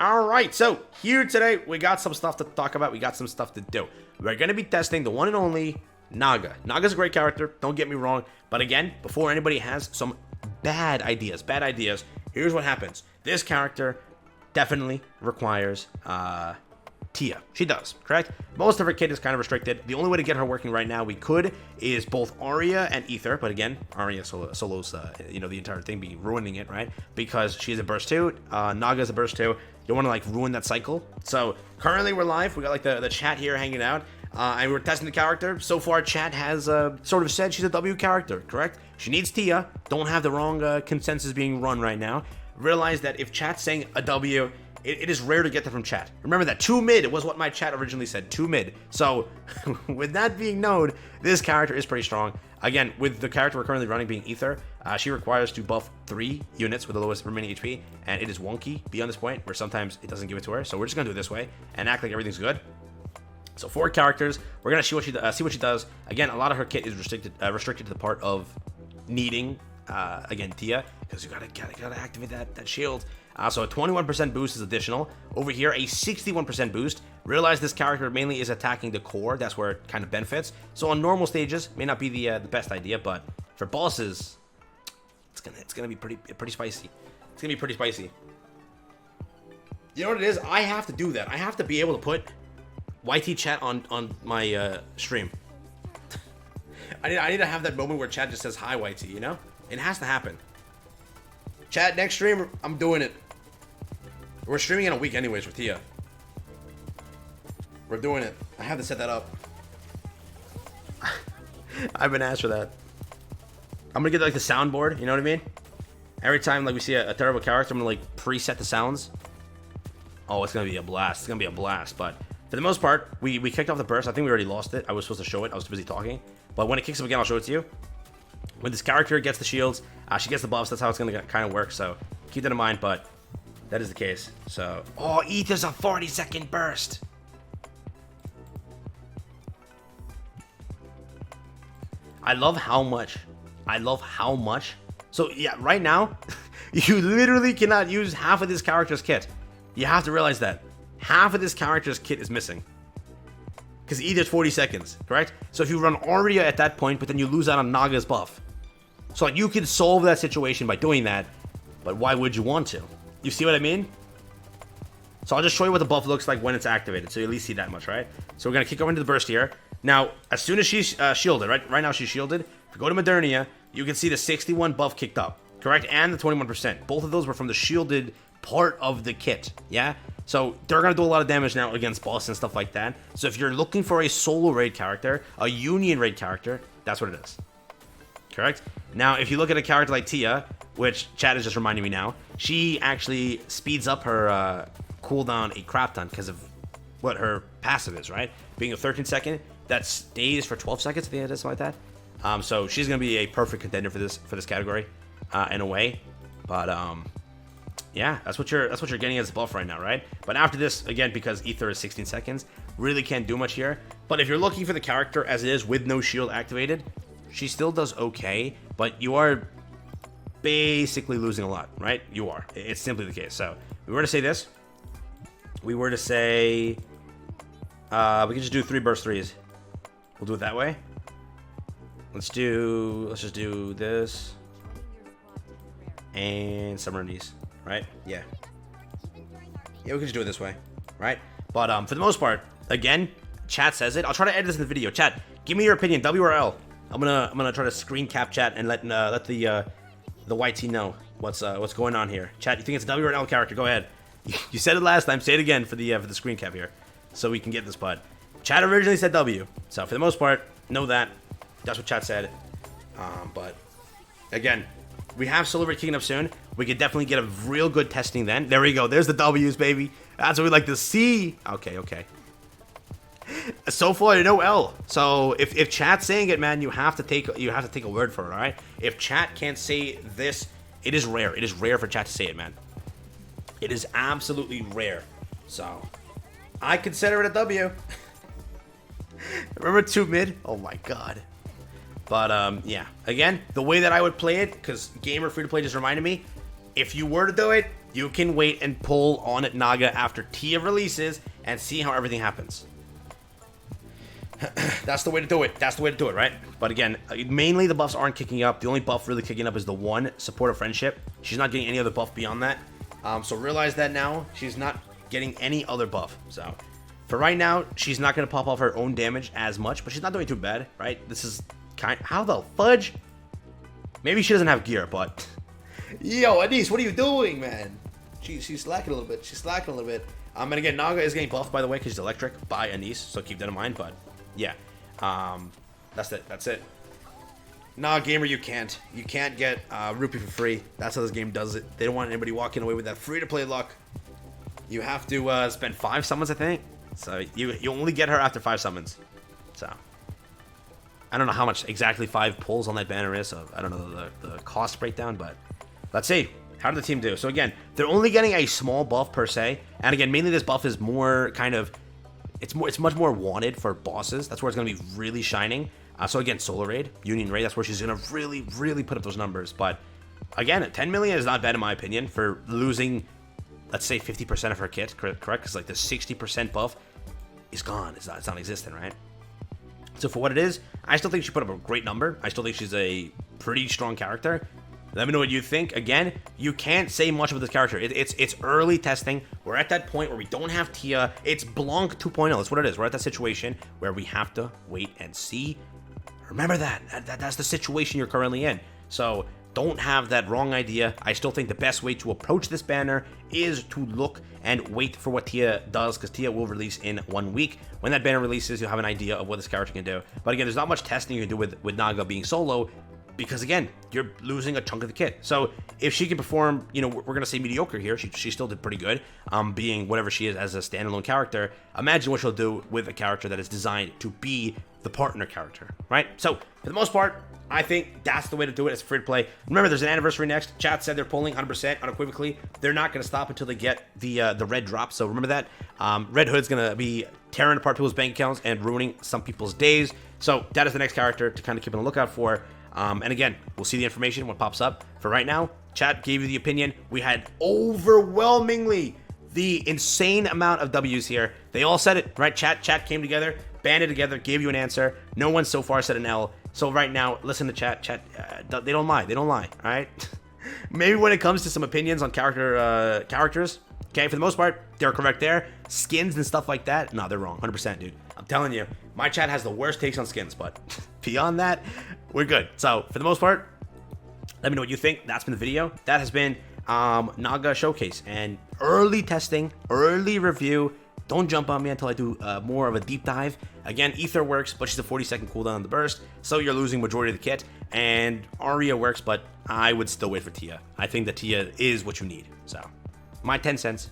Alright, so here today, we got some stuff to talk about. We got some stuff to do. We're going to be testing the one and only NAGA. NAGA's a great character, don't get me wrong. But again, before anybody has some bad ideas, here's what happens. This character definitely requires Tia. She does, correct? Most of her kit is kind of restricted. The only way to get her working right now we could is both Arya and Ether. But again, Arya solos, the entire thing, be ruining it, right? Because she's a burst 2, Naga's a burst 2. You don't want to like ruin that cycle. So currently we're live. We got like the chat here hanging out. And we're testing the character. So far, chat has sort of said she's a W character, correct? She needs Tia. Don't have the wrong consensus being run right now. Realize that if chat's saying a W, it is rare to get that from chat. Remember that 2 mid was what my chat originally said, 2 mid. So with that being known, this character is pretty strong. Again, with the character we're currently running being Ether, she requires to buff 3 units with the lowest remaining HP, and it is wonky beyond this point where sometimes it doesn't give it to her. So we're just gonna do it this way and act like everything's good. So 4 characters, we're gonna see what she does. Again, a lot of her kit is restricted to the part of needing again Tia, because you gotta activate that shield. So a 21% boost is additional. Over here, a 61% boost. Realize this character mainly is attacking the core. That's where it kind of benefits. So on normal stages, may not be the best idea, but for bosses, it's gonna be pretty spicy. It's gonna be pretty spicy. You know what it is? I have to do that. I have to be able to put YT chat on my stream. I need to have that moment where chat just says hi YT. You know, it has to happen. Chat, next stream, I'm doing it. We're streaming in a week anyways with Tia. We're doing it. I have to set that up. I've been asked for that. I'm gonna get like the soundboard, you know what I mean? Every time like we see a terrible character, I'm gonna like preset the sounds. Oh, it's gonna be a blast. It's gonna be a blast. But for the most part, we kicked off the burst. I think we already lost it. I was supposed to show it. I was too busy talking. But when it kicks up again, I'll show it to you. When this character gets the shields, she gets the buffs. That's how it's gonna kind of work. So keep that in mind. But that is the case. So, oh, Ether's a 40-second burst. I love how much. So yeah, right now, you literally cannot use half of this character's kit. You have to realize that half of this character's kit is missing. Because Ether's 40 seconds, correct? So if you run Arya at that point, but then you lose out on Naga's buff. So like, you could solve that situation by doing that, but why would you want to? You see what I mean? So I'll just show you what the buff looks like when it's activated, so you at least see that much, right? So we're gonna kick over into the burst here. Now, as soon as she's shielded, right now she's shielded. If you go to Modernia, you can see the 61 buff kicked up, correct? And the 21%. Both of those were from the shielded part of the kit, yeah? So they're gonna do a lot of damage now against boss and stuff like that. So if you're looking for a solo raid character, a union raid character, that's what it is. Correct? Now, if you look at a character like Tia, which chat is just reminding me now, she actually speeds up her cooldown a crap ton because of what her passive is, right? Being a 13-second, that stays for 12 seconds, I think it is, something like that. So she's gonna be a perfect contender for this category, in a way. But yeah, that's what you're getting as a buff right now, right? But after this, again, because Ether is 16 seconds, really can't do much here. But if you're looking for the character as it is with no shield activated, she still does okay, but you are basically losing a lot, right? You are. It's simply the case. So we were to say this. We were to say we can just do 3 burst 3s. We'll do it that way. Let's just do this and some of these, right? Yeah, we can just do it this way, right? But for the most part, again, chat says it. I'll try to edit this in the video. Chat, give me your opinion, W or L. I'm gonna try to screen cap chat and let the YT know what's going on here. Chat, you think it's a W or an L character? Go ahead. You said it last time. Say it again for the screen cap here, so we can get this. But chat originally said W, so for the most part, know that that's what chat said. But again, we have Solar Raid kicking up soon. We could definitely get a real good testing then. There we go. There's the W's, baby. That's what we like to see. Okay. So far, no L. So if chat's saying it, man, you have to take a word for it, all right? If chat can't say this, it is rare. It is rare for chat to say it, man. It is absolutely rare. So I consider it a W. Remember 2 mid? Oh my god. But yeah, again, the way that I would play it, because gamer free to play just reminded me, if you were to do it, you can wait and pull on Naga after Tia releases and see how everything happens. That's the way to do it. That's the way to do it, right? But again, mainly the buffs aren't kicking up. The only buff really kicking up is the one, Support of Friendship. She's not getting any other buff beyond that. So realize that now. She's not getting any other buff. So for right now, she's not going to pop off her own damage as much, but she's not doing too bad, right? This is kind... How the fudge? Maybe she doesn't have gear, but... Yo, Anise, what are you doing, man? She's slacking a little bit. She's slacking a little bit. And again, Naga is getting buffed, by the way, because she's electric by Anise, so keep that in mind, but... Yeah, that's it. That's it. Nah, gamer, you can't. You can't get rupee for free. That's how this game does it. They don't want anybody walking away with that free-to-play luck. You have to spend 5 summons, I think. So you only get her after 5 summons. So I don't know how much exactly 5 pulls on that banner is. So I don't know the cost breakdown, but let's see. How did the team do? So again, they're only getting a small buff per se, and again, mainly this buff is more kind of. It's much more wanted for bosses. That's where it's going to be really shining. So again, Solar Raid, Union Raid, that's where she's going to really, really put up those numbers. But again, 10 million is not bad in my opinion for losing, let's say 50% of her kit, correct? Because like the 60% buff is gone. It's non-existent, right? So for what it is, I still think she put up a great number. I still think she's a pretty strong character. Let me know what you think. Again, you can't say much about this character. It's early testing. We're at that point where we don't have Tia. It's Blanc 2.0. That's what it is. We're at that situation where we have to wait and see. Remember that's the situation you're currently in. So don't have that wrong idea. I still think the best way to approach this banner is to look and wait for what Tia does, because Tia will release in 1 week. When that banner releases, you'll have an idea of what this character can do. But again, there's not much testing you can do with Naga being solo, because again, you're losing a chunk of the kit. So if she can perform, you know, we're gonna say mediocre here. She still did pretty good, being whatever she is as a standalone character. Imagine what she'll do with a character that is designed to be the partner character, right? So for the most part, I think that's the way to do it. It's free to play. Remember, there's an anniversary next. Chat said they're pulling 100% unequivocally. They're not gonna stop until they get the red drop. So remember that. Red Hood's gonna be tearing apart people's bank accounts and ruining some people's days. So that is the next character to kind of keep on the lookout for. And again, we'll see the information when it pops up. For right now, chat gave you the opinion. We had overwhelmingly the insane amount of W's here. They all said it, right? Chat came together, banded together, gave you an answer. No one so far said an L. So right now, listen to chat. They don't lie. They don't lie, all right? Maybe when it comes to some opinions on characters, okay, for the most part, they're correct there. Skins and stuff like that, no, they're wrong, 100%, dude. I'm telling you, my chat has the worst takes on skins, but beyond that, we're good. So for the most part, let me know what you think. That's been the video. That has been NAGA Showcase and early testing, early review. Don't jump on me until I do more of a deep dive. Again, Ether works, but she's a 40-second cooldown on the burst, so you're losing majority of the kit. And Aria works, but I would still wait for Tia. I think that Tia is what you need. So my 10 cents.